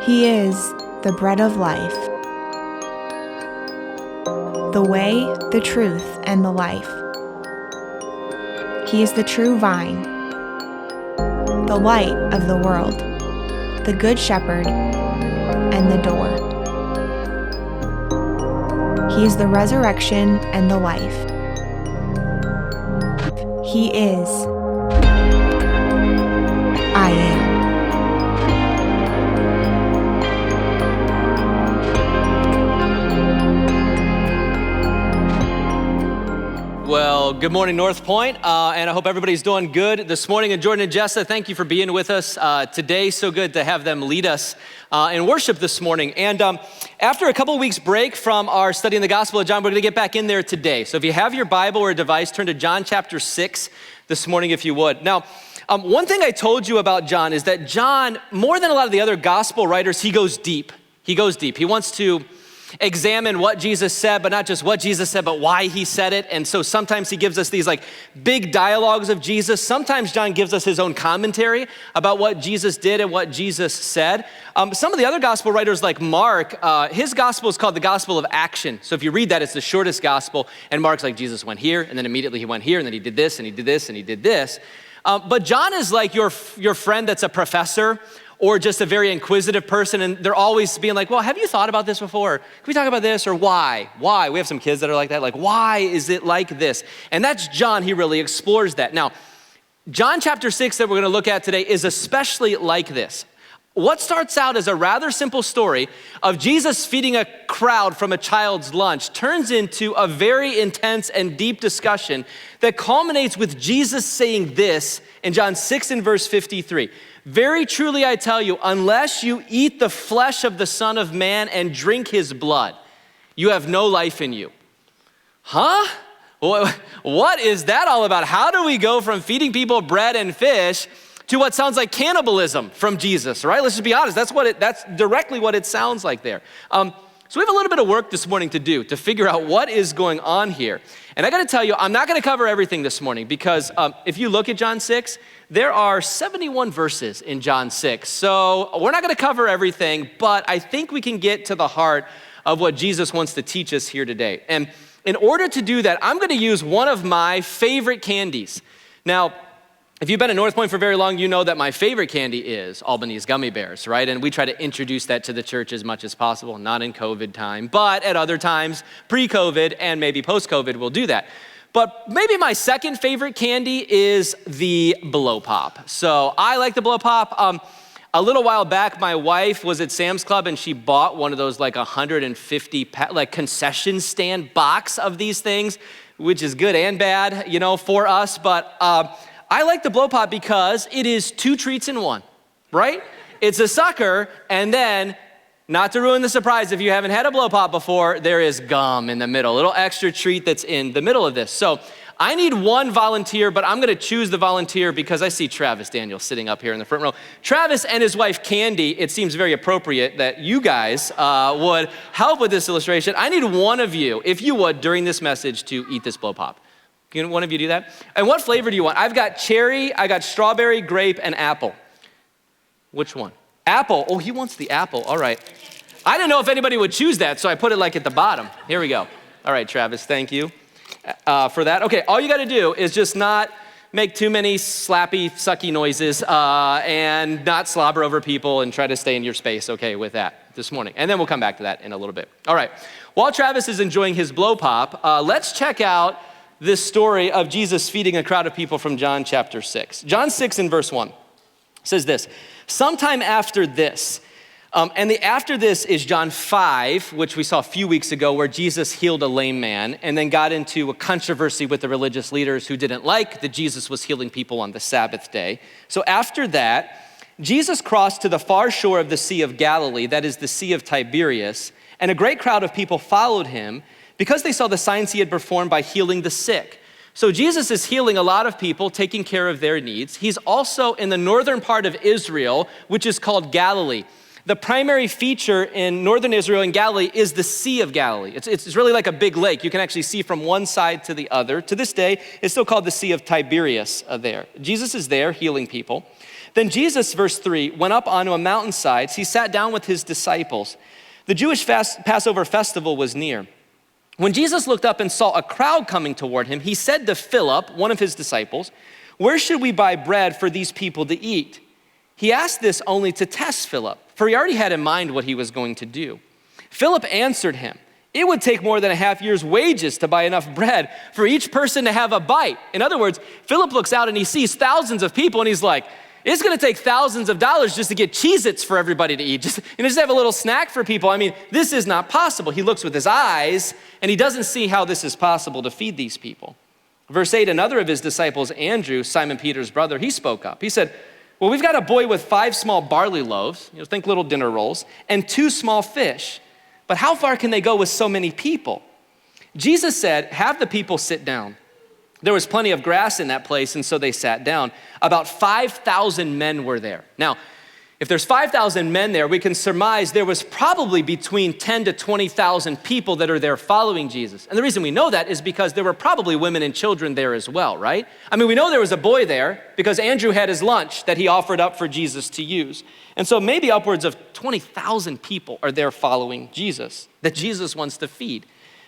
He is the bread of life, the way, the truth, and the life. He is the true vine, the light of the world, the good shepherd, and the door. He is the resurrection and the life. He is I am. Well, good morning, NorthPoint, and I hope everybody's doing good this morning. And Jordan and Jessa, thank you for being with us today. So good to have them lead us in worship this morning. And after a couple of weeks break from our study in the Gospel of John, we're going to get back in there today. So if you have your Bible or a device, turn to John chapter 6 this morning if you would. Now, one thing I told you about John is that John, more than a lot of the other gospel writers, he goes deep. He goes deep. He wants to examine what Jesus said, but not just what Jesus said, but why he said it. And so sometimes he gives us these like big dialogues of Jesus. Sometimes John gives us his own commentary about what Jesus did and what Jesus said. Some of the other gospel writers like Mark, his gospel is called the gospel of action. So if you read that, it's the shortest gospel. And Mark's like, Jesus went here, and then immediately he went here, and then he did this, and he did this, and he did this. But John is like your friend that's a professor or just a very inquisitive person, and they're always being like, well, have you thought about this before? Can we talk about this, or why? Why? We have some kids that are like that, like, why is it like this? And that's John, he really explores that. Now, John chapter 6 that we're gonna look at today is especially like this. What starts out as a rather simple story of Jesus feeding a crowd from a child's lunch turns into a very intense and deep discussion that culminates with Jesus saying this in John 6 and verse 53. Very truly I tell you, unless you eat the flesh of the Son of Man and drink his blood, you have no life in you. Huh? What is that all about? How do we go from feeding people bread and fish to what sounds like cannibalism from Jesus, right? Let's just be honest, that's directly what it sounds like there. So we have a little bit of work this morning to do to figure out what is going on here. And I gotta tell you, I'm not gonna cover everything this morning because if you look at John 6, there are 71 verses in John 6. So we're not gonna cover everything, but I think we can get to the heart of what Jesus wants to teach us here today. And in order to do that, I'm gonna use one of my favorite candies. Now, if you've been at NorthPoint for very long, you know that my favorite candy is Albanese gummy bears, right? And we try to introduce that to the church as much as possible, not in COVID time, but at other times, pre-COVID and maybe post-COVID, we'll do that. But maybe my second favorite candy is the Blow Pop. So I like the Blow Pop. A little while back, my wife was at Sam's Club and she bought one of those like 150 like concession stand box of these things, which is good and bad, you know, for us. But I like the Blow Pop because it is two treats in one, right? It's a sucker, and then, not to ruin the surprise, if you haven't had a Blow Pop before, there is gum in the middle, a little extra treat that's in the middle of this. So I need one volunteer, but I'm gonna choose the volunteer because I see Travis Daniel sitting up here in the front row. Travis and his wife, Candy, it seems very appropriate that you guys would help with this illustration. I need one of you, if you would, during this message to eat this Blow Pop. Can one of you do that? And what flavor do you want? I've got cherry, I got strawberry, grape, and apple. Which one? Apple. Oh, he wants the apple. All right. I didn't know if anybody would choose that, so I put it like at the bottom. Here we go. All right, Travis, thank you for that. Okay, all you got to do is just not make too many slappy, sucky noises and not slobber over people and try to stay in your space, okay, with that this morning. And then we'll come back to that in a little bit. All right. While Travis is enjoying his Blow Pop, let's check out this story of Jesus feeding a crowd of people from John chapter 6. John 6 in verse 1 says this, sometime after this, and the after this is John 5, which we saw a few weeks ago where Jesus healed a lame man and then got into a controversy with the religious leaders who didn't like that Jesus was healing people on the Sabbath day. So after that, Jesus crossed to the far shore of the Sea of Galilee, that is the Sea of Tiberias, and a great crowd of people followed him because they saw the signs he had performed by healing the sick. So Jesus is healing a lot of people, taking care of their needs. He's also in the northern part of Israel, which is called Galilee. The primary feature in northern Israel and Galilee is the Sea of Galilee. It's really like a big lake. You can actually see from one side to the other. To this day, it's still called the Sea of Tiberias there. Jesus is there healing people. Then Jesus, verse 3, went up onto a mountainside. He sat down with his disciples. The Jewish Passover festival was near. When Jesus looked up and saw a crowd coming toward him, he said to Philip, one of his disciples, "Where should we buy bread for these people to eat?" He asked this only to test Philip, for he already had in mind what he was going to do. Philip answered him, "It would take more than a half year's wages to buy enough bread for each person to have a bite." In other words, Philip looks out and he sees thousands of people and he's like, it's gonna take thousands of dollars just to get Cheez-Its for everybody to eat, just have a little snack for people. I mean, this is not possible. He looks with his eyes and he doesn't see how this is possible to feed these people. Verse 8, another of his disciples, Andrew, Simon Peter's brother, he spoke up. He said, "Well, we've got a boy with 5 small barley loaves," think little dinner rolls, "and 2 small fish. But how far can they go with so many people?" Jesus said, "Have the people sit down." There was plenty of grass in that place, and so they sat down. About 5,000 men were there. Now, if there's 5,000 men there, we can surmise there was probably between 10 to 20,000 people that are there following Jesus. And the reason we know that is because there were probably women and children there as well, right? I mean, we know there was a boy there because Andrew had his lunch that he offered up for Jesus to use. And so maybe upwards of 20,000 people are there following Jesus, that Jesus wants to feed.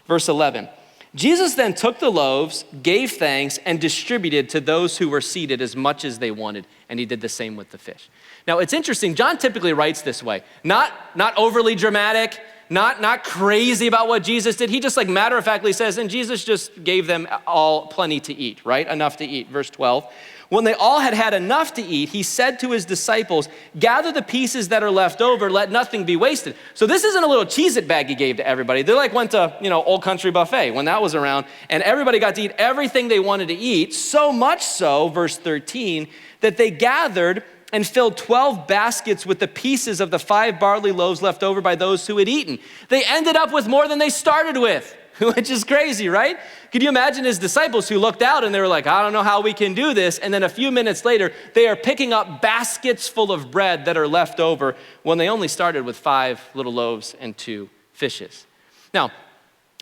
Verse 11. Jesus then took the loaves, gave thanks, and distributed to those who were seated as much as they wanted, and he did the same with the fish. Now, it's interesting, John typically writes this way, not overly dramatic, not crazy about what Jesus did. He just matter-of-factly says, and Jesus just gave them all plenty to eat, right? Enough to eat. Verse 12, when they all had had enough to eat, he said to his disciples, "Gather the pieces that are left over, let nothing be wasted." So this isn't a little Cheez-It bag he gave to everybody. They went to, Old Country Buffet when that was around, and everybody got to eat everything they wanted to eat, so much so, verse 13, that they gathered and filled 12 baskets with the pieces of the 5 barley loaves left over by those who had eaten. They ended up with more than they started with, which is crazy, right? Could you imagine his disciples who looked out and they were like, "I don't know how we can do this." And then a few minutes later, they are picking up baskets full of bread that are left over when they only started with 5 little loaves and 2 fishes. Now,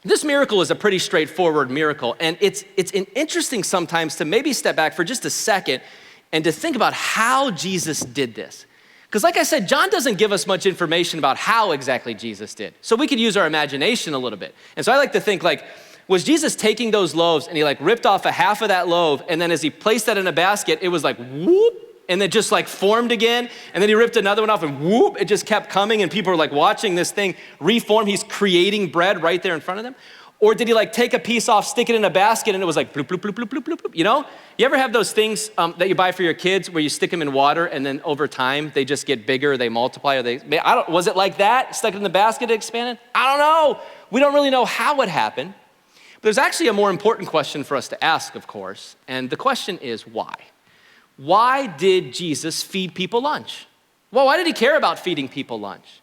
this miracle is a pretty straightforward miracle. And it's interesting sometimes to maybe step back for just a second and to think about how Jesus did this. Because like I said, John doesn't give us much information about how exactly Jesus did. So we could use our imagination a little bit. And so I like to think was Jesus taking those loaves and he ripped off a half of that loaf, and then as he placed that in a basket, it was whoop, and it just formed again, and then he ripped another one off and whoop, it just kept coming, and people were watching this thing reform. He's creating bread right there in front of them. Or did he take a piece off, stick it in a basket, and it was bloop, bloop, bloop, bloop, bloop, bloop, bloop, You ever have those things that you buy for your kids where you stick them in water and then over time they just get bigger, they multiply, or was it like that? Stuck it in the basket, it expanded? I don't know. We don't really know how it happened. But there's actually a more important question for us to ask, of course, and the question is why? Why did Jesus feed people lunch? Well, why did he care about feeding people lunch?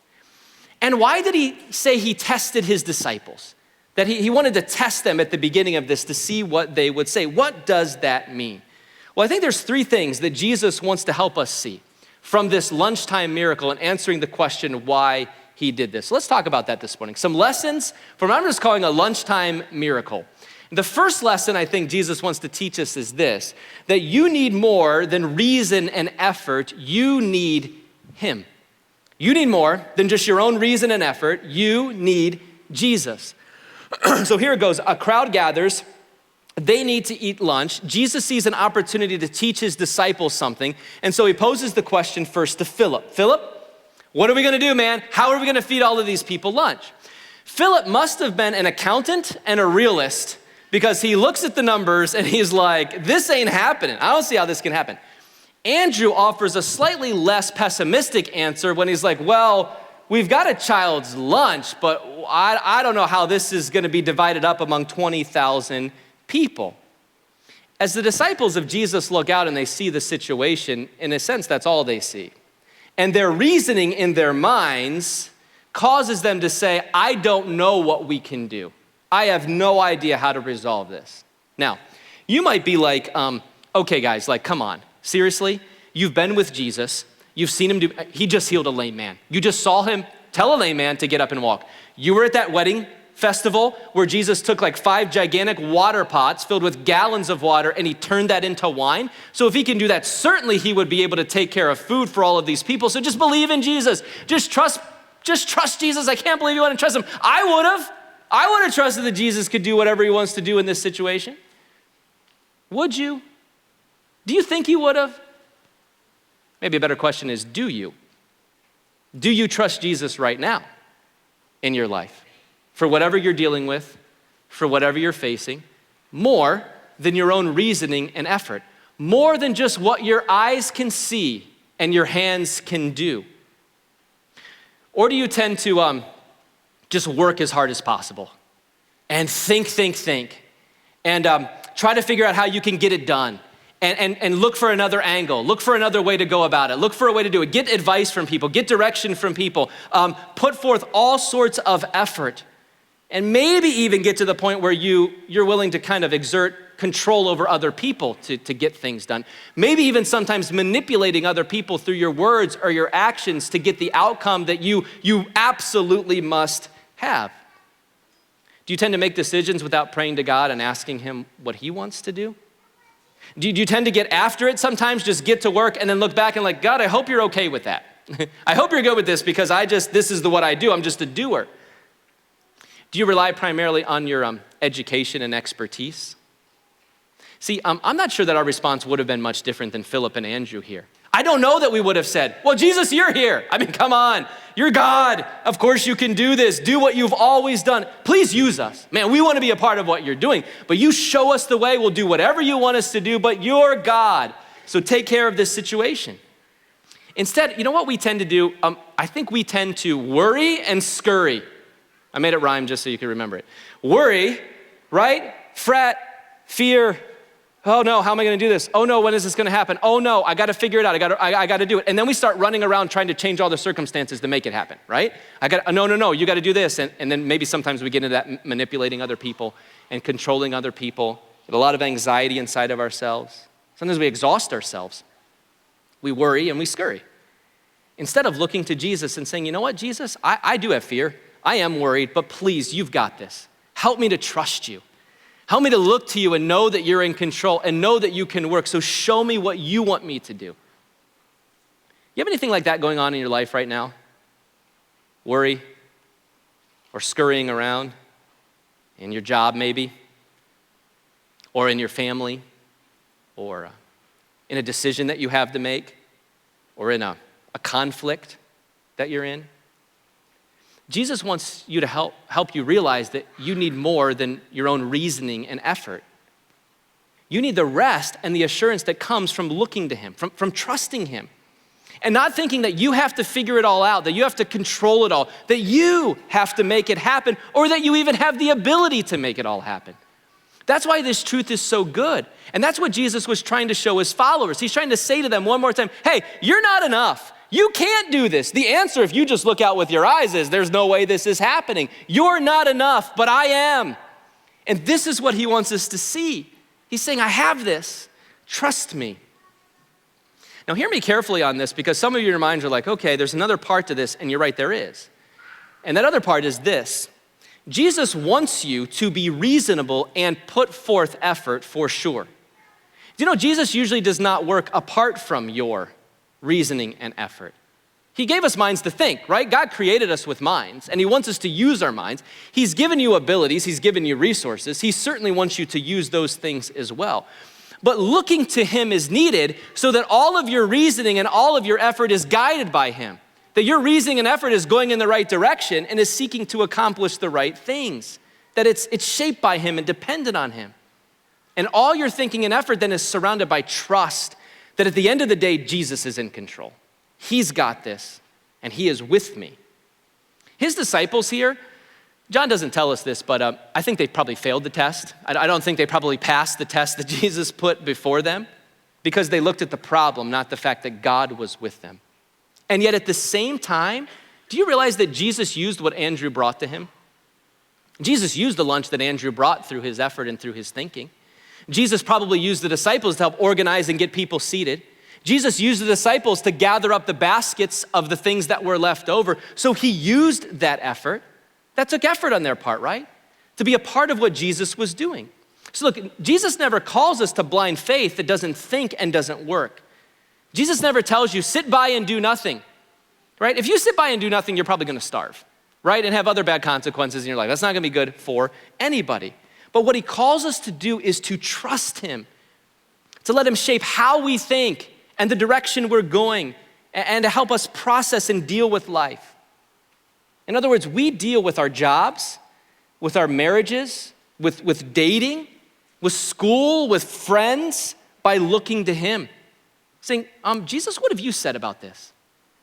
And why did he say he tested his disciples? That he wanted to test them at the beginning of this to see what they would say. What does that mean? Well, I think there's 3 things that Jesus wants to help us see from this lunchtime miracle and answering the question why he did this. So let's talk about that this morning. Some lessons from what I'm just calling a lunchtime miracle. The first lesson I think Jesus wants to teach us is this, that you need more than reason and effort. You need him. You need more than just your own reason and effort. You need Jesus. So here it goes. A crowd gathers. They need to eat lunch. Jesus sees an opportunity to teach his disciples something. And so he poses the question first to Philip. Philip, what are we gonna do, man? How are we gonna feed all of these people lunch? Philip must have been an accountant and a realist because he looks at the numbers and he's like, this ain't happening. I don't see how this can happen. Andrew offers a slightly less pessimistic answer when he's like, well, we've got a child's lunch, but I don't know how this is gonna be divided up among 20,000 people. As the disciples of Jesus look out and they see the situation, in a sense, that's all they see. And their reasoning in their minds causes them to say, I don't know what we can do. I have no idea how to resolve this. Now, you might be like, okay guys, come on, seriously? You've been with Jesus. You've seen him he just healed a lame man. You just saw him tell a lame man to get up and walk. You were at that wedding festival where Jesus took like 5 gigantic water pots filled with gallons of water and he turned that into wine. So if he can do that, certainly he would be able to take care of food for all of these people. So just believe in Jesus. Just trust Jesus. I can't believe you want to trust him. I would have trusted that Jesus could do whatever he wants to do in this situation. Would you? Do you think you would have? Maybe a better question is, do you? Do you trust Jesus right now in your life? For whatever you're dealing with, for whatever you're facing, more than your own reasoning and effort, more than just what your eyes can see and your hands can do? Or do you tend to just work as hard as possible and think, and try to figure out how you can get it done and look for another angle, look for another way to go about it, look for a way to do it, get advice from people, get direction from people, put forth all sorts of effort, and maybe even get to the point where you're willing to kind of exert control over other people to get things done. Maybe even sometimes manipulating other people through your words or your actions to get the outcome that you absolutely must have. Do you tend to make decisions without praying to God and asking him what he wants to do? Do you tend to get after it sometimes, just get to work and then look back and like, God, I hope you're okay with that. I hope you're good with this because this is what I do. I'm just a doer. Do you rely primarily on your education and expertise? See, I'm not sure that our response would have been much different than Philip and Andrew here. I don't know that we would have said, well, Jesus, you're here. I mean, come on, you're God. Of course you can do this. Do what you've always done. Please use us. Man, we want to be a part of what you're doing, but you show us the way. We'll do whatever you want us to do, but you're God. So take care of this situation. Instead, you know what we tend to do? I think we tend to worry and scurry. I made it rhyme just so you can remember it. Worry, right? Fret, fear. Oh no, how am I gonna do this? Oh no, when is this gonna happen? Oh no, I gotta figure it out. I gotta do it. And then we start running around trying to change all the circumstances to make it happen, right? No, you gotta do this. And then maybe sometimes we get into that manipulating other people and controlling other people with a lot of anxiety inside of ourselves. Sometimes we exhaust ourselves. We worry and we scurry. Instead of looking to Jesus and saying, you know what, Jesus, I do have fear. I am worried, but please, you've got this. Help me to trust you. Help me to look to you and know that you're in control and know that you can work. So show me what you want me to do. You have anything like that going on in your life right now? Worry or scurrying around in your job maybe, or in your family, or in a decision that you have to make, or in a conflict that you're in? Jesus wants you to help you realize that you need more than your own reasoning and effort. You need the rest and the assurance that comes from looking to him, from trusting him, and not thinking that you have to figure it all out, that you have to control it all, that you have to make it happen, or that you even have the ability to make it all happen. That's why this truth is so good. And that's what Jesus was trying to show his followers. He's trying to say to them one more time, hey, you're not enough. You can't do this. The answer, if you just look out with your eyes, is there's no way this is happening. You're not enough, but I am. And this is what he wants us to see. He's saying, I have this. Trust me. Now hear me carefully on this, because some of your minds are like, okay, there's another part to this, and you're right, there is. And that other part is this. Jesus wants you to be reasonable and put forth effort for sure. Do you know, Jesus usually does not work apart from your reasoning and effort. He gave us minds to think, right? God created us with minds, and he wants us to use our minds. He's given you abilities, he's given you resources. He certainly wants you to use those things as well. But looking to him is needed so that all of your reasoning and all of your effort is guided by him. That your reasoning and effort is going in the right direction and is seeking to accomplish the right things. That it's shaped by him and dependent on him. And all your thinking and effort then is surrounded by trust that at the end of the day, Jesus is in control. He's got this, and he is with me. His disciples here, John doesn't tell us this, but I think they probably failed the test. I don't think they probably passed the test that Jesus put before them, because they looked at the problem, not the fact that God was with them. And yet at the same time, do you realize that Jesus used what Andrew brought to him? Jesus used the lunch that Andrew brought through his effort and through his thinking. Jesus probably used the disciples to help organize and get people seated. Jesus used the disciples to gather up the baskets of the things that were left over. So he used that effort. That took effort on their part, right? To be a part of what Jesus was doing. So look, Jesus never calls us to blind faith that doesn't think and doesn't work. Jesus never tells you, sit by and do nothing, right? If you sit by and do nothing, you're probably gonna starve, right? And have other bad consequences in your life. That's not gonna be good for anybody. But what he calls us to do is to trust him, to let him shape how we think and the direction we're going, and to help us process and deal with life. In other words, we deal with our jobs, with our marriages, with dating, with school, with friends, by looking to him. Saying, Jesus, what have you said about this?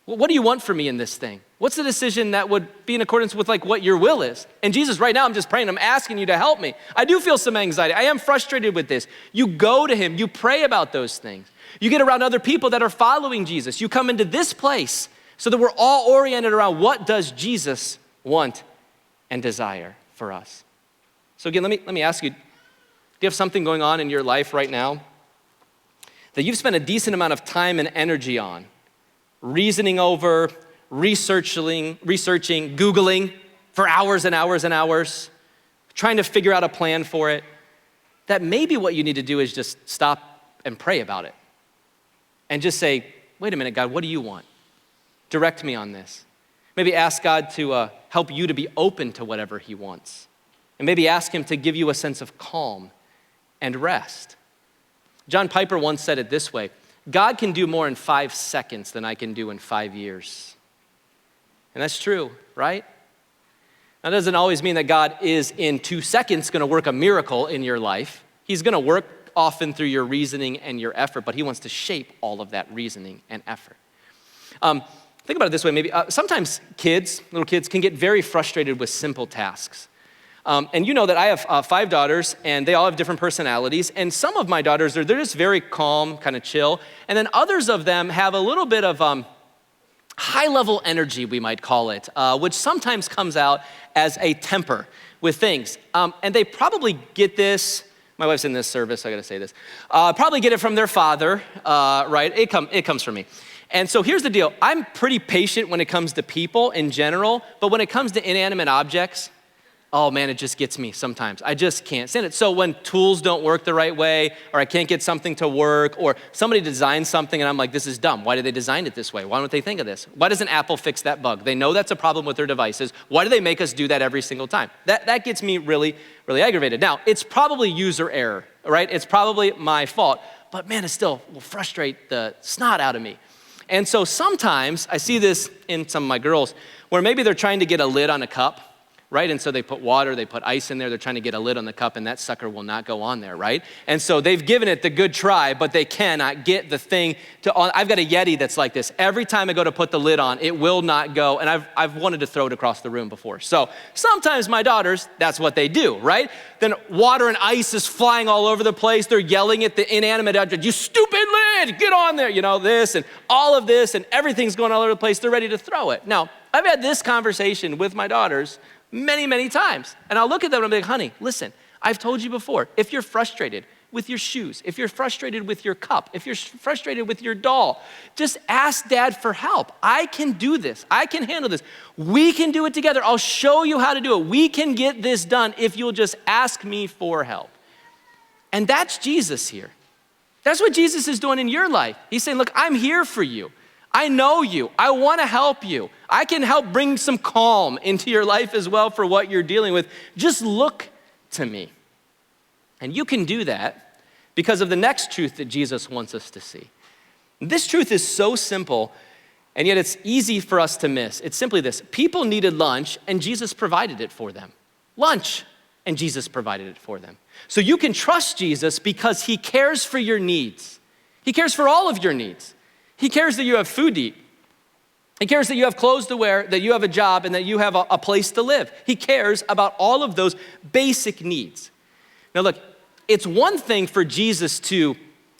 What do you want for me in this thing? What's the decision that would be in accordance with like what your will is? And Jesus, right now I'm just praying, I'm asking you to help me. I do feel some anxiety. I am frustrated with this. You go to him, you pray about those things. You get around other people that are following Jesus. You come into this place so that we're all oriented around what does Jesus want and desire for us. So again, let me ask you, do you have something going on in your life right now that you've spent a decent amount of time and energy on, reasoning over, researching, Googling for hours and hours and hours, trying to figure out a plan for it, that maybe what you need to do is just stop and pray about it and just say, wait a minute, God, what do you want? Direct me on this. Maybe ask God to help you to be open to whatever he wants. And maybe ask him to give you a sense of calm and rest. John Piper once said it this way, God can do more in 5 seconds than I can do in 5 years. And that's true, right? That doesn't always mean that God is in 2 seconds gonna work a miracle in your life. He's gonna work often through your reasoning and your effort, but he wants to shape all of that reasoning and effort. Think about it this way, maybe sometimes little kids can get very frustrated with simple tasks. And you know that I have 5 daughters, and they all have different personalities. And some of my daughters, they're just very calm, kind of chill. And then others of them have a little bit of high-level energy, we might call it, which sometimes comes out as a temper with things. And they probably get this. My wife's in this service, so I gotta say this. Probably get it from their father, right? It comes from me. And so here's the deal. I'm pretty patient when it comes to people in general, but when it comes to inanimate objects, oh man, it just gets me sometimes. I just can't stand it. So when tools don't work the right way, or I can't get something to work, or somebody designs something and I'm like, this is dumb. Why did they design it this way? Why don't they think of this? Why doesn't Apple fix that bug? They know that's a problem with their devices. Why do they make us do that every single time? That gets me really, really aggravated. Now, it's probably user error, right? It's probably my fault, but man, it still will frustrate the snot out of me. And so sometimes I see this in some of my girls, where maybe they're trying to get a lid on a cup, right? And so they put water, they put ice in there, they're trying to get a lid on the cup, and that sucker will not go on there, right? And so they've given it the good try, but they cannot get the thing to on. I've got a Yeti that's like this. Every time I go to put the lid on, it will not go, and I've wanted to throw it across the room before. So sometimes my daughters, that's what they do, right? Then water and ice is flying all over the place. They're yelling at the inanimate object, you stupid lid, get on there, this and all of this, and everything's going all over the place. They're ready to throw it. Now, I've had this conversation with my daughters many, many times. And I'll look at them and I'll be like, honey, listen, I've told you before, if you're frustrated with your shoes, if you're frustrated with your cup, if you're frustrated with your doll, just ask dad for help. I can do this. I can handle this. We can do it together. I'll show you how to do it. We can get this done if you'll just ask me for help. And that's Jesus here. That's what Jesus is doing in your life. He's saying, look, I'm here for you. I know you. I want to help you. I can help bring some calm into your life as well for what you're dealing with. Just look to me. And you can do that because of the next truth that Jesus wants us to see. This truth is so simple, and yet it's easy for us to miss. It's simply this. People needed lunch, and Jesus provided it for them. Lunch, and Jesus provided it for them. So you can trust Jesus because he cares for your needs. He cares for all of your needs. He cares that you have food to eat. He cares that you have clothes to wear, that you have a job, and that you have a place to live. He cares about all of those basic needs. Now look, it's one thing for Jesus to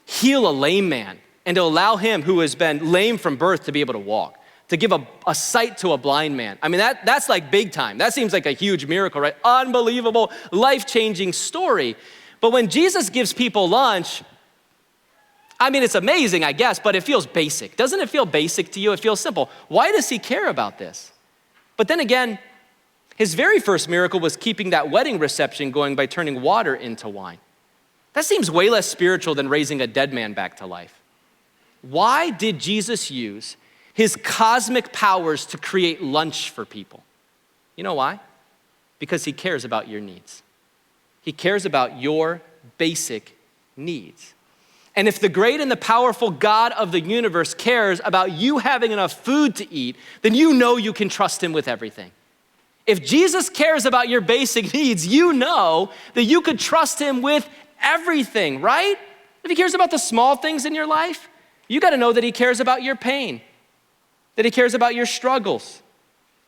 heal a lame man and to allow him who has been lame from birth to be able to walk, to give a sight to a blind man. I mean, that's like big time. That seems like a huge miracle, right? Unbelievable, life-changing story. But when Jesus gives people lunch, I mean, it's amazing, I guess, but it feels basic. Doesn't it feel basic to you? It feels simple. Why does he care about this? But then again, His very first miracle was keeping that wedding reception going by turning water into wine. That seems way less spiritual than raising a dead man back to life. Why did Jesus use his cosmic powers to create lunch for people? You know why? Because he cares about your needs. He cares about your basic needs. And if the great and the powerful God of the universe cares about you having enough food to eat, then you know you can trust him with everything. If Jesus cares about your basic needs, you know that you could trust him with everything, right? If he cares about the small things in your life, you got to know that he cares about your pain, that he cares about your struggles,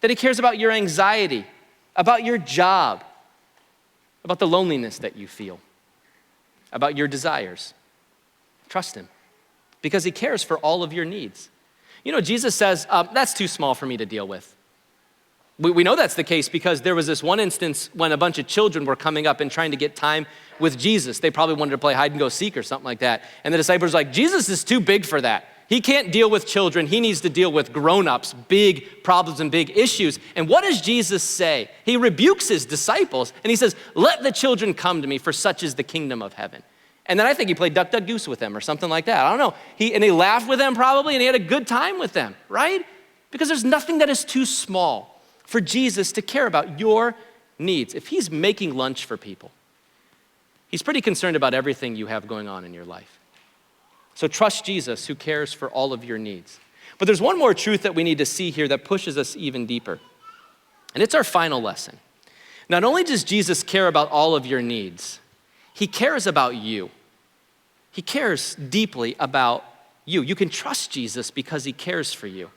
that he cares about your anxiety, about your job, about the loneliness that you feel, about your desires. Trust him because he cares for all of your needs. You know, Jesus says, that's too small for me to deal with. We know that's the case because there was this one instance when a bunch of children were coming up and trying to get time with Jesus. They probably wanted to play hide and go seek or something like that. And the disciples were like, Jesus is too big for that. He can't deal with children. He needs to deal with grown-ups, big problems and big issues. And what does Jesus say? He rebukes his disciples and he says, let the children come to me, for such is the kingdom of heaven. And then I think he played duck, duck, goose with them or something like that. I don't know. He laughed with them probably and he had a good time with them, right? Because there's nothing that is too small for Jesus to care about your needs. If he's making lunch for people, he's pretty concerned about everything you have going on in your life. So trust Jesus, who cares for all of your needs. But there's one more truth that we need to see here that pushes us even deeper. And it's our final lesson. Not only does Jesus care about all of your needs, he cares about you. He cares deeply about you. You can trust Jesus because he cares for you.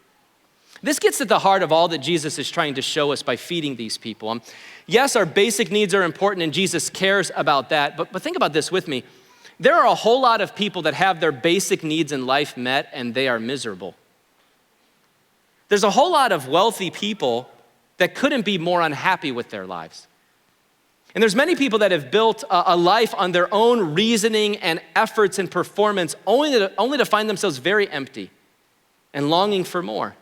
This gets at the heart of all that Jesus is trying to show us by feeding these people. Yes, our basic needs are important and Jesus cares about that, but think about this with me. There are a whole lot of people that have their basic needs in life met and they are miserable. There's a whole lot of wealthy people that couldn't be more unhappy with their lives. And there's many people that have built a life on their own reasoning and efforts and performance only to find themselves very empty and longing for more.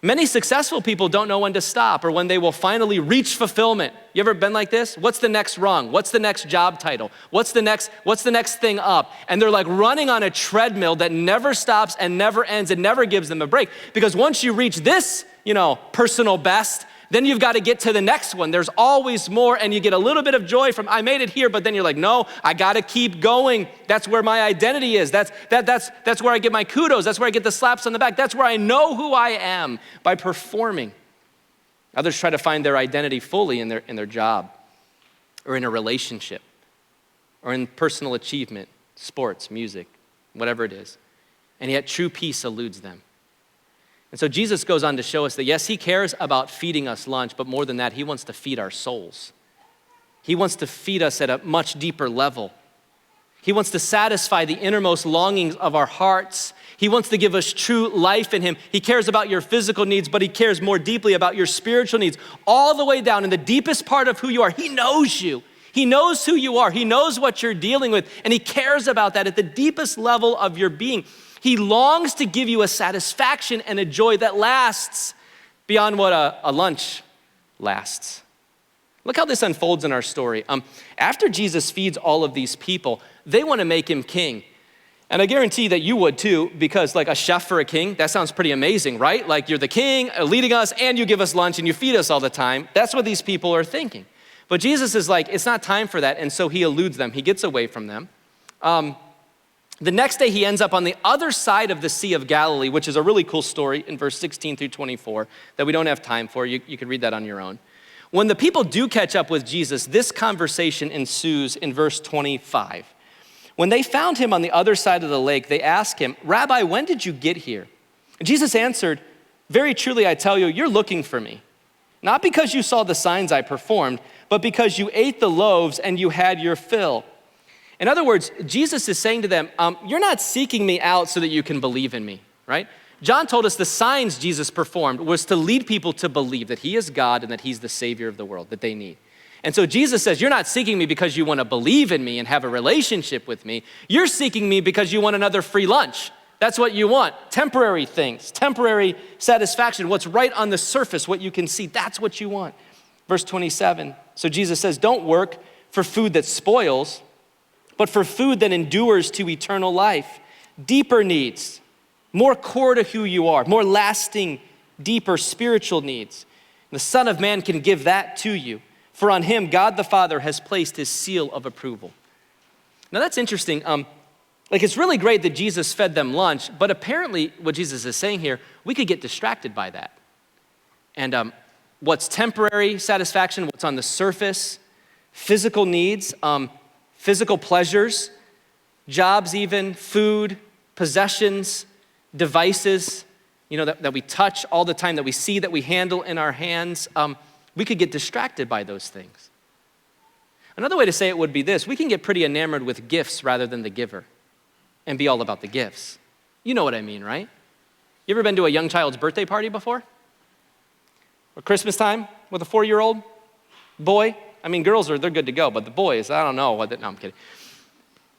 Many successful people don't know when to stop or when they will finally reach fulfillment. You ever been like this? What's the next rung? What's the next job title? What's the next thing up? And they're like running on a treadmill that never stops and never ends and never gives them a break. Because once you reach this, personal best, then you've got to get to the next one. There's always more, and you get a little bit of joy from, I made it here, but then you're like, no, I got to keep going. That's where my identity is. That's where I get my kudos. That's where I get the slaps on the back. That's where I know who I am, by performing. Others try to find their identity fully in their job or in a relationship or in personal achievement, sports, music, whatever it is. And yet true peace eludes them. And so Jesus goes on to show us that yes, he cares about feeding us lunch, but more than that, he wants to feed our souls. He wants to feed us at a much deeper level. He wants to satisfy the innermost longings of our hearts. He wants to give us true life in him. He cares about your physical needs, but he cares more deeply about your spiritual needs. All the way down in the deepest part of who you are, he knows you. He knows who you are. He knows what you're dealing with, and he cares about that at the deepest level of your being. He longs to give you a satisfaction and a joy that lasts beyond what a lunch lasts. Look how this unfolds in our story. After Jesus feeds all of these people, they want to make him king. And I guarantee that you would too, because like a chef for a king, that sounds pretty amazing, right? Like you're the king leading us and you give us lunch and you feed us all the time. That's what these people are thinking. But Jesus is like, it's not time for that. And so he eludes them. He gets away from them. The next day he ends up on the other side of the Sea of Galilee, which is a really cool story in verse 16 through 24 that we don't have time for. You can read that on your own. When the people do catch up with Jesus, this conversation ensues in verse 25. When they found him on the other side of the lake, they asked him, Rabbi, when did you get here? And Jesus answered, very truly I tell you, you're looking for me. Not because you saw the signs I performed, but because you ate the loaves and you had your fill. In other words, Jesus is saying to them, you're not seeking me out so that you can believe in me, right? John told us the signs Jesus performed was to lead people to believe that he is God and that he's the Savior of the world that they need. And so Jesus says, you're not seeking me because you want to believe in me and have a relationship with me. You're seeking me because you want another free lunch. That's what you want. Temporary things, temporary satisfaction, what's right on the surface, what you can see, that's what you want. Verse 27, so Jesus says, don't work for food that spoils, but for food that endures to eternal life. Deeper needs, more core to who you are, more lasting, deeper spiritual needs. The Son of Man can give that to you. For on him, God the Father has placed his seal of approval. Now that's interesting. It's really great that Jesus fed them lunch, but apparently what Jesus is saying here, we could get distracted by that. And what's temporary satisfaction, what's on the surface, physical needs, physical pleasures, jobs even, food, possessions, devices, that we touch all the time, that we see, that we handle in our hands, we could get distracted by those things. Another way to say it would be this: we can get pretty enamored with gifts rather than the giver and be all about the gifts. You know what I mean, right? You ever been to a young child's birthday party before? Or Christmas time with a 4-year-old boy? I mean, girls they're good to go, but the boys, I don't know. No, I'm kidding.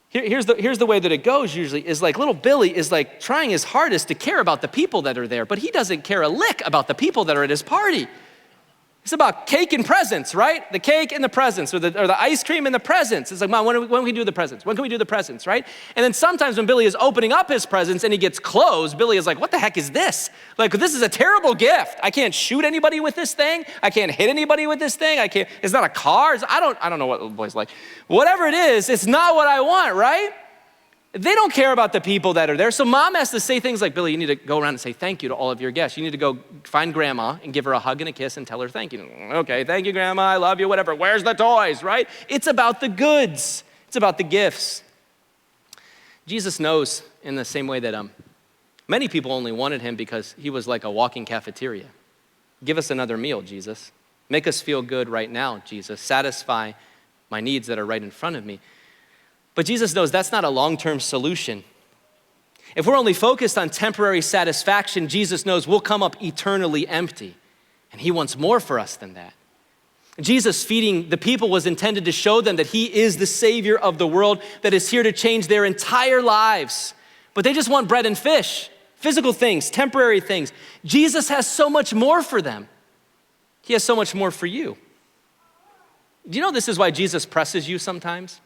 Here's the way that it goes usually is little Billy is trying his hardest to care about the people that are there, but he doesn't care a lick about the people that are at his party. It's about cake and presents, right? The cake and the presents, or the ice cream and the presents. It's Mom, when can we do the presents? When can we do the presents, right? And then sometimes when Billy is opening up his presents and he gets closed, Billy is what the heck is this? This is a terrible gift. I can't shoot anybody with this thing. I can't hit anybody with this thing. It's not a car. I don't know what little boys like. Whatever it is, it's not what I want, right? They don't care about the people that are there. So mom has to say things like, Billy, you need to go around and say thank you to all of your guests. You need to go find grandma and give her a hug and a kiss and tell her thank you. Okay, thank you, grandma. I love you, whatever. Where's the toys, right? It's about the goods. It's about the gifts. Jesus knows in the same way that many people only wanted him because he was like a walking cafeteria. Give us another meal, Jesus. Make us feel good right now, Jesus. Satisfy my needs that are right in front of me. But Jesus knows that's not a long-term solution. If we're only focused on temporary satisfaction, Jesus knows we'll come up eternally empty. And he wants more for us than that. Jesus feeding the people was intended to show them that he is the Savior of the world that is here to change their entire lives. But they just want bread and fish, physical things, temporary things. Jesus has so much more for them. He has so much more for you. Do you know this is why Jesus presses you sometimes?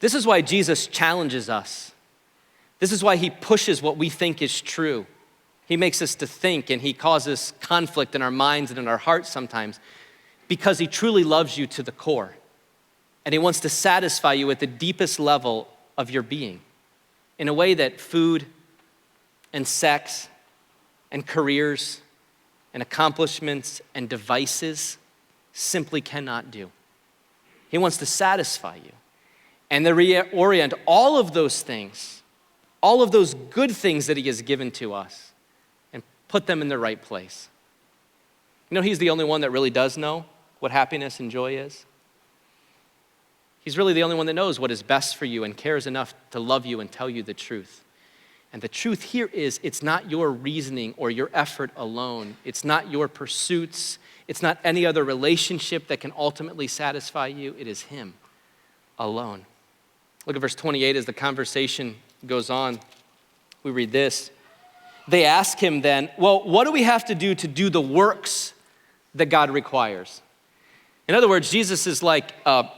This is why Jesus challenges us. This is why he pushes what we think is true. He makes us to think, and he causes conflict in our minds and in our hearts sometimes because he truly loves you to the core. And he wants to satisfy you at the deepest level of your being in a way that food and sex and careers and accomplishments and devices simply cannot do. He wants to satisfy you and to reorient all of those things, all of those good things that he has given to us, and put them in the right place. You know, he's the only one that really does know what happiness and joy is. He's really the only one that knows what is best for you and cares enough to love you and tell you the truth. And the truth here is it's not your reasoning or your effort alone. It's not your pursuits. It's not any other relationship that can ultimately satisfy you. It is him alone. Look at verse 28 as the conversation goes on. We read this. They ask him then, well, what do we have to do the works that God requires? In other words, Jesus is like,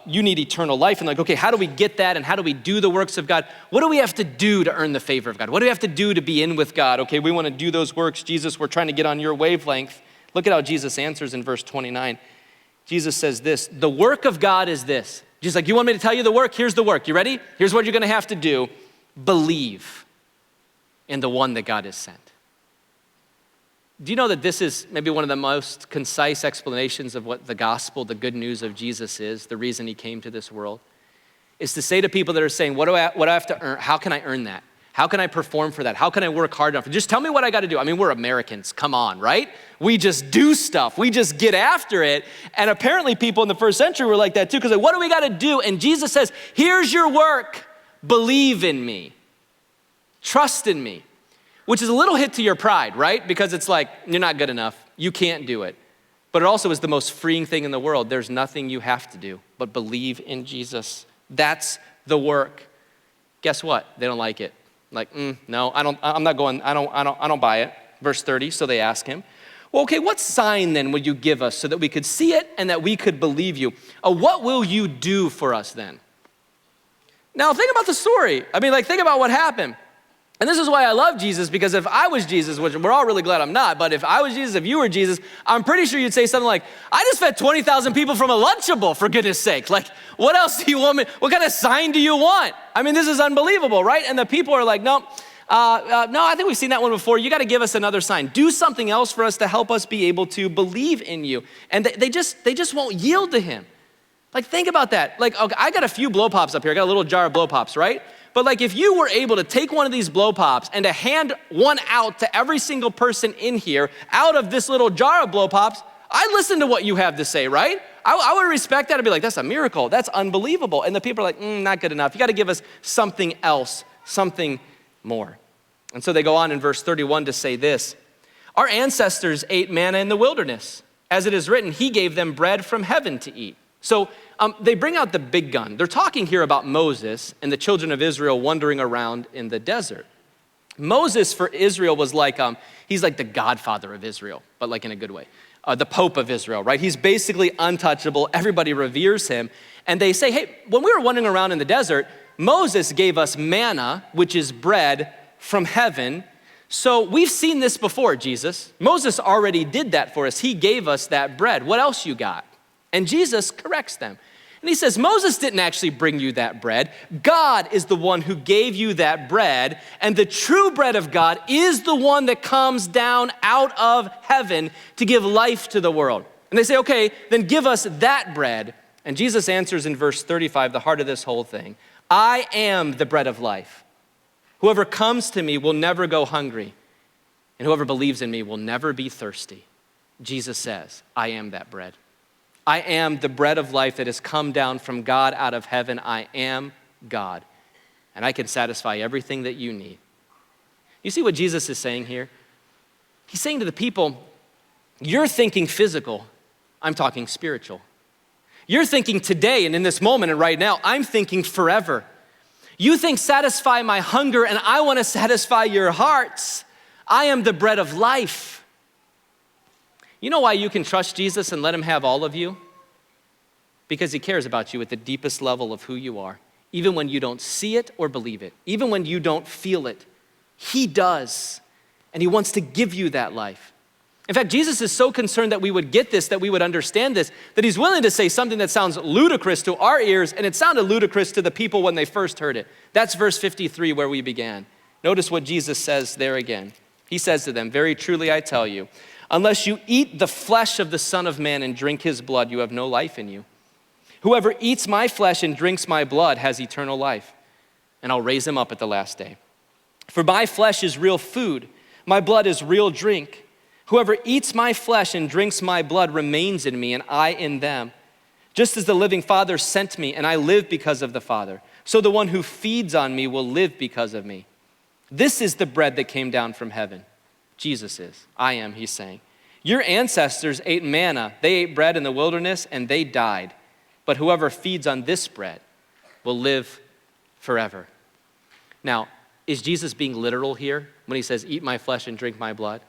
you need eternal life. And like, okay, how do we get that? And how do we do the works of God? What do we have to do to earn the favor of God? What do we have to do to be in with God? Okay, we want to do those works. Jesus, we're trying to get on your wavelength. Look at how Jesus answers in verse 29. Jesus says this, the work of God is this. Jesus like, you want me to tell you the work? Here's the work. You ready? Here's what you're going to have to do. Believe in the one that God has sent. Do you know that this is maybe one of the most concise explanations of what the gospel, the good news of Jesus is, the reason he came to this world? Is to say to people that are saying, what do I have to earn? How can I earn that? How can I perform for that? How can I work hard enough? Just tell me what I got to do. I mean, we're Americans, come on, right? We just do stuff. We just get after it. And apparently people in the first century were like that too, because like, what do we got to do? And Jesus says, here's your work. Believe in me. Trust in me. Which is a little hit to your pride, right? Because it's like, you're not good enough. You can't do it. But it also is the most freeing thing in the world. There's nothing you have to do but believe in Jesus. That's the work. Guess what? They don't like it. Like, no, I'm not going, I don't buy it. Verse 30, so they ask him, Well, okay, what sign then would you give us so that we could see it and that we could believe you? What will you do for us then? Now, think about the story. Think about what happened. And this is why I love Jesus, because if I was Jesus, which we're all really glad I'm not, but if I was Jesus, if you were Jesus, I'm pretty sure you'd say something like, I just fed 20,000 people from a Lunchable, for goodness sake. Like, what else do you want me, what kind of sign do you want? This is unbelievable, right? And the people are like, no, I think we've seen that one before. You got to give us another sign. Do something else for us to help us be able to believe in you. And they just won't yield to him. Like, think about that. Like, okay, I got a few blow pops up here. I got a little jar of blow pops, right? But like, if you were able to take one of these blow pops and to hand one out to every single person in here out of this little jar of blow pops, I'd listen to what you have to say, right? I would respect that and be like, that's a miracle. That's unbelievable. And the people are like, not good enough. You got to give us something else, something more. And so they go on in verse 31 to say this: our ancestors ate manna in the wilderness. As it is written, he gave them bread from heaven to eat. So they bring out the big gun. They're talking here about Moses and the children of Israel wandering around in the desert. Moses for Israel was like, he's like the godfather of Israel, but like in a good way. The Pope of Israel, right? He's basically untouchable. Everybody reveres him. And they say, hey, when we were wandering around in the desert, Moses gave us manna, which is bread from heaven. So we've seen this before, Jesus. Moses already did that for us. He gave us that bread. What else you got? And Jesus corrects them. And he says, Moses didn't actually bring you that bread. God is the one who gave you that bread. And the true bread of God is the one that comes down out of heaven to give life to the world. And they say, okay, then give us that bread. And Jesus answers in verse 35, the heart of this whole thing. I am the bread of life. Whoever comes to me will never go hungry. And whoever believes in me will never be thirsty. Jesus says, I am that bread. I am the bread of life that has come down from God out of heaven. I am God, and I can satisfy everything that you need. You see what Jesus is saying here? He's saying to the people, you're thinking physical, I'm talking spiritual. You're thinking today and in this moment and right now, I'm thinking forever. You think satisfy my hunger and I want to satisfy your hearts. I am the bread of life. You know why you can trust Jesus and let him have all of you? Because he cares about you at the deepest level of who you are. Even when you don't see it or believe it, even when you don't feel it, he does. And he wants to give you that life. In fact, Jesus is so concerned that we would get this, that we would understand this, that he's willing to say something that sounds ludicrous to our ears, and it sounded ludicrous to the people when they first heard it. That's verse 53 where we began. Notice what Jesus says there again. He says to them, very truly I tell you, unless you eat the flesh of the Son of Man and drink his blood, you have no life in you. Whoever eats my flesh and drinks my blood has eternal life, and I'll raise him up at the last day. For my flesh is real food, my blood is real drink. Whoever eats my flesh and drinks my blood remains in me, and I in them. Just as the living Father sent me, and I live because of the Father, so the one who feeds on me will live because of me. This is the bread that came down from heaven. Jesus is. I am, he's saying. Your ancestors ate manna. They ate bread in the wilderness and they died. But whoever feeds on this bread will live forever. Now, is Jesus being literal here when he says, eat my flesh and drink my blood?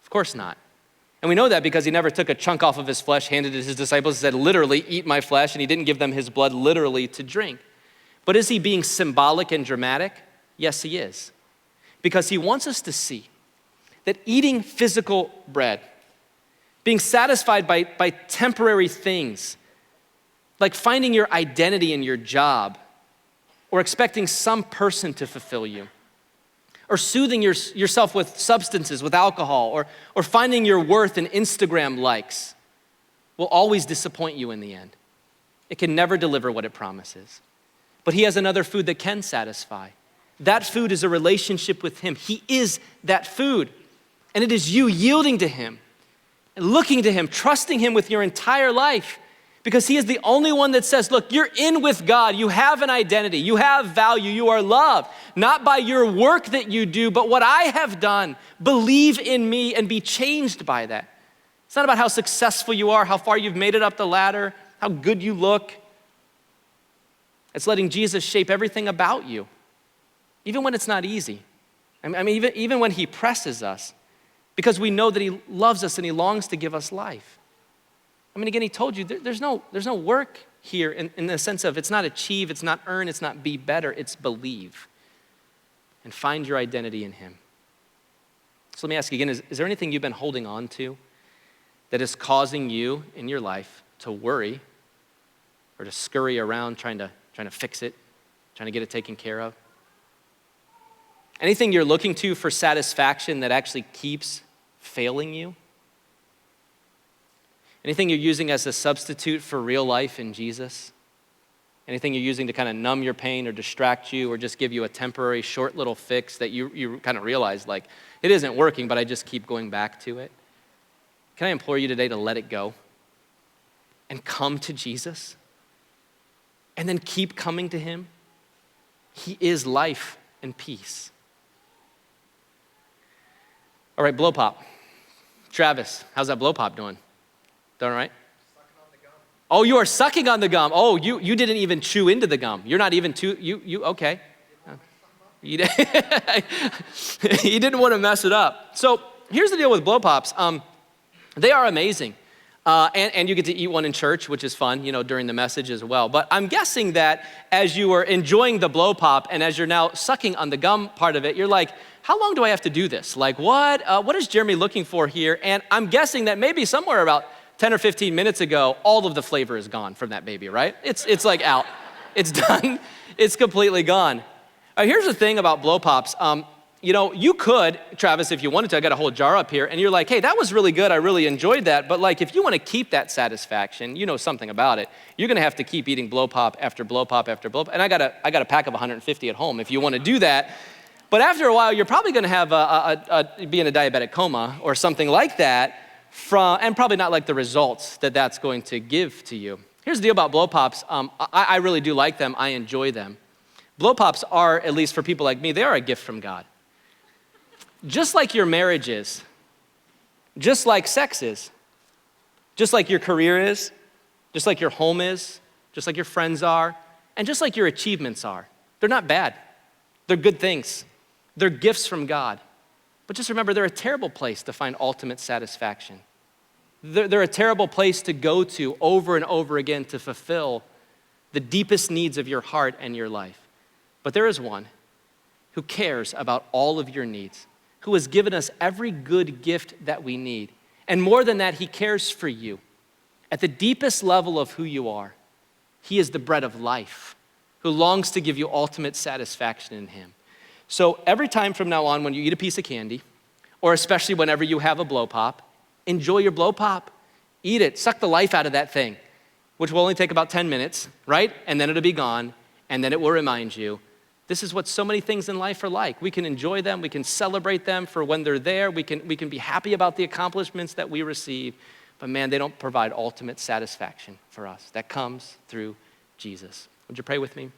Of course not. And we know that because he never took a chunk off of his flesh, handed it to his disciples, and said, literally, eat my flesh, and he didn't give them his blood literally to drink. But is he being symbolic and dramatic? Yes, he is. Because he wants us to see that eating physical bread, being satisfied by temporary things, like finding your identity in your job, or expecting some person to fulfill you, or soothing yourself with substances, with alcohol, or finding your worth in Instagram likes, will always disappoint you in the end. It can never deliver what it promises. But he has another food that can satisfy. That food is a relationship with him. He is that food. And it is you yielding to him, and looking to him, trusting him with your entire life, because he is the only one that says, look, you're in with God. You have an identity. You have value. You are loved, not by your work that you do, but what I have done. Believe in me and be changed by that. It's not about how successful you are, how far you've made it up the ladder, how good you look. It's letting Jesus shape everything about you, even when it's not easy. I mean, even when he presses us. because we know that he loves us and he longs to give us life. I mean, again, he told you there's no work here in the sense of it's not achieve, it's not earn, it's not be better, it's believe and find your identity in him. So let me ask you again, is there anything you've been holding on to that is causing you in your life to worry or to scurry around trying to fix it, trying to get it taken care of? Anything you're looking to for satisfaction that actually keeps failing you? Anything you're using as a substitute for real life in Jesus? Anything you're using to kind of numb your pain or distract you or just give you a temporary short little fix that you kind of realize like, it isn't working, but I just keep going back to it? Can I implore you today to let it go and come to Jesus and then keep coming to him? He is life and peace. All right, blow pop. Travis, how's that blow pop doing? Doing all right? Sucking on the gum. Oh, you are sucking on the gum. Oh, you didn't even chew into the gum. You're not even okay. You didn't want to mess it up. So here's the deal with blow pops. They are amazing. And you get to eat one in church, which is fun, during the message as well. But I'm guessing that as you were enjoying the blow pop and as you're now sucking on the gum part of it, you're like, how long do I have to do this? Like what is Jeremy looking for here? And I'm guessing that maybe somewhere about 10 or 15 minutes ago, all of the flavor is gone from that baby, right? It's like out. It's done. It's completely gone. Here's the thing about blow pops. You could, Travis, if you wanted to, I got a whole jar up here, and you're like, hey, that was really good. I really enjoyed that. But like, if you want to keep that satisfaction, you know something about it, you're going to have to keep eating blow pop after blow pop after blow pop. And I got a pack of 150 at home if you want to do that. But after a while, you're probably going to have be in a diabetic coma or something like that, and probably not like the results that that's going to give to you. Here's the deal about blow pops. I really do like them. I enjoy them. Blow pops are, at least for people like me, they are a gift from God. Just like your marriage is, just like sex is, just like your career is, just like your home is, just like your friends are, and just like your achievements are. They're not bad. They're good things. They're gifts from God. But just remember, they're a terrible place to find ultimate satisfaction. They're a terrible place to go to over and over again to fulfill the deepest needs of your heart and your life. But there is one who cares about all of your needs, who has given us every good gift that we need. And more than that, he cares for you. At the deepest level of who you are, he is the bread of life, who longs to give you ultimate satisfaction in him. So every time from now on when you eat a piece of candy, or especially whenever you have a blow pop, enjoy your blow pop. Eat it, suck the life out of that thing, which will only take about 10 minutes, right? And then it'll be gone, and then it will remind you, this is what so many things in life are like. We can enjoy them, we can celebrate them for when they're there, we can be happy about the accomplishments that we receive, but man, they don't provide ultimate satisfaction for us. That comes through Jesus. Would you pray with me?